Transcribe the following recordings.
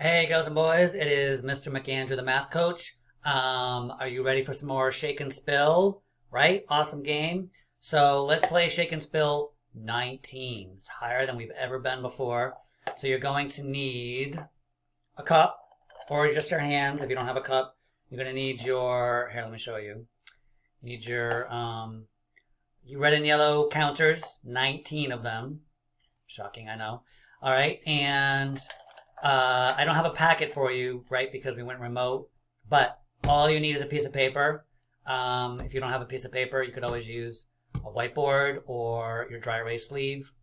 Hey, girls and boys, it is Mr. McAndrew, the math coach. Are you ready for some more Shake and Spill? Right? Awesome game. So let's play Shake and Spill 19. It's higher than we've ever been before. So you're going to need a cup or just your hands. If you don't have a cup, you're going to need your, here, let me show you. You need your red and yellow counters, 19 of them. Shocking, I know. All right, and I don't have a packet for you, right, because we went remote, but all you need is a piece of paper. If you don't have a piece of paper, you could always use a whiteboard or your dry erase sleeve,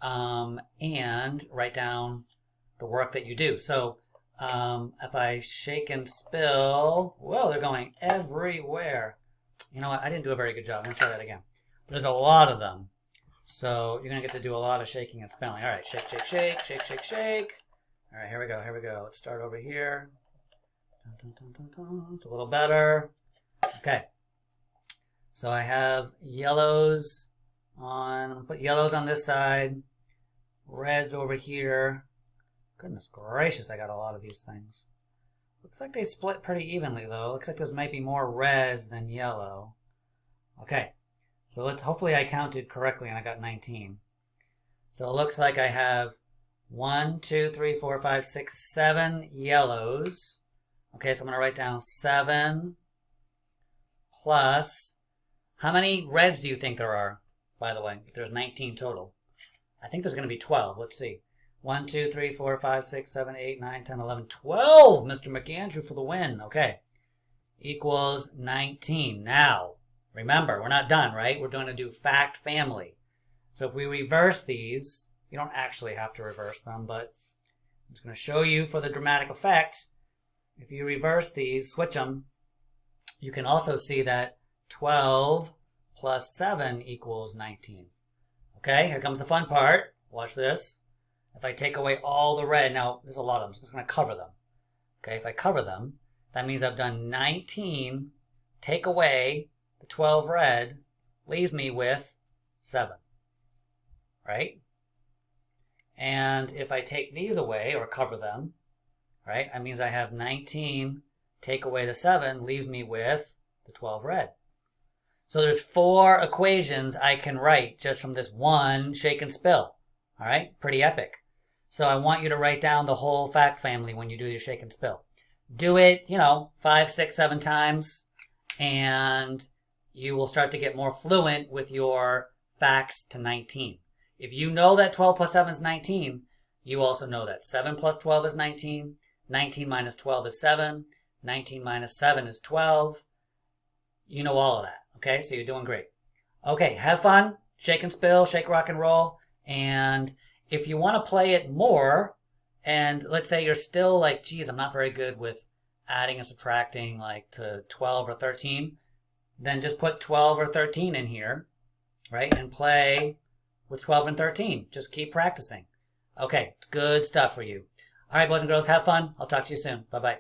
and write down the work that you do. So if I shake and spill, whoa, they're going everywhere. You know what, I didn't do a very good job. I'm going to try that again. There's a lot of them. So you're going to get to do a lot of shaking and spilling. All right, shake, shake, shake, shake, shake, shake. All right, here we go, here we go. Let's start over here. Dun, dun, dun, dun, dun. It's a little better. Okay. So I have yellows on, I'm going to put yellows on this side, reds over here. Goodness gracious, I got a lot of these things. Looks like they split pretty evenly though. Looks like there's might be more reds than yellow. Okay. So hopefully I counted correctly and I got 19. So it looks like I have 1, 2, 3, 4, 5, 6, 7 yellows. Okay, so I'm going to write down 7 plus, how many reds do you think there are, by the way? There's 19 total. I think there's going to be 12. Let's see. 1, 2, 3, 4, 5, 6, 7, 8, 9, 10, 11, 12. Mr. McAndrew for the win. Okay. Equals 19. Now, remember, we're not done, right? We're going to do fact family. So if we reverse these, you don't actually have to reverse them, but I'm just going to show you for the dramatic effect. If you reverse these, switch them, you can also see that 12 plus 7 equals 19. Okay, here comes the fun part. Watch this. If I take away all the red, now there's a lot of them, so I'm just going to cover them. Okay, if I cover them, that means I've done 19, take away the 12 red, leaves me with 7. Right? And if I take these away or cover them, right, that means I have 19, take away the 7, leaves me with the 12 red. So there's 4 equations I can write just from this one shake and spill. All right, pretty epic. So I want you to write down the whole fact family when you do your shake and spill. Do it, 5, 6, 7 times, and you will start to get more fluent with your facts to 19. If you know that 12 plus 7 is 19, you also know that 7 plus 12 is 19, 19 minus 12 is 7, 19 minus 7 is 12. You know all of that, okay? So you're doing great. Okay, have fun, shake and spill, shake, rock, and roll. And if you want to play it more, and let's say you're still like, geez, I'm not very good with adding and subtracting like to 12 or 13, then just put 12 or 13 in here, right? And play with 12 and 13. Just keep practicing. Okay, good stuff for you. All right, boys and girls, have fun. I'll talk to you soon. Bye-bye.